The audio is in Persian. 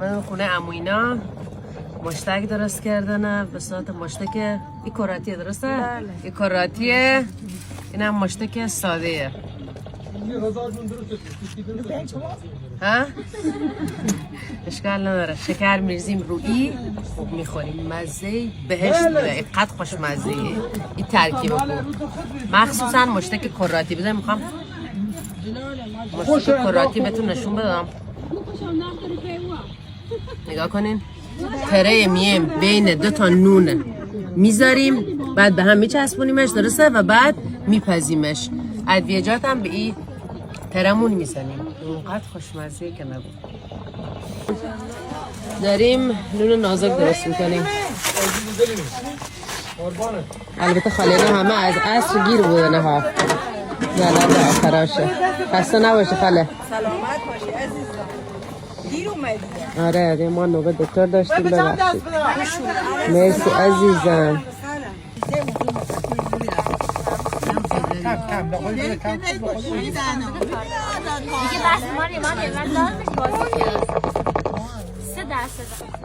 من خونه عموینا مشتک درست کردن به صورت مشتک این کراتیه درسته؟ بله. این کراتیه این هم مشتک ساده ها؟ اشکال نداره شکر میرزیم روی خوب میخوریم مزه بهشت داره قد خوش مزه این ترکیب خوب مخصوصا مشتک کراتی بذار میخوام مشتک کراتی بهتون نشون بدم نگاه کنین تره میم بین دو تا نون میذاریم بعد به هم میچسبونیمش درسته و بعد میپزیمش ادویجات هم به این ترمون میزنیم اونقدر خوشمزه که نبود داریم نون نازک درست میکنیم البته خالینا همه از عصر گیر بودن ها زلال آخراشه خسته نباشه خاله سلامت باشی عزیزم دیر اومدی آره ما نوبه دکتر داشتیم ببخشید مرسی عزیزم دیگه بس مالی من لازمش بازی کرد 3%.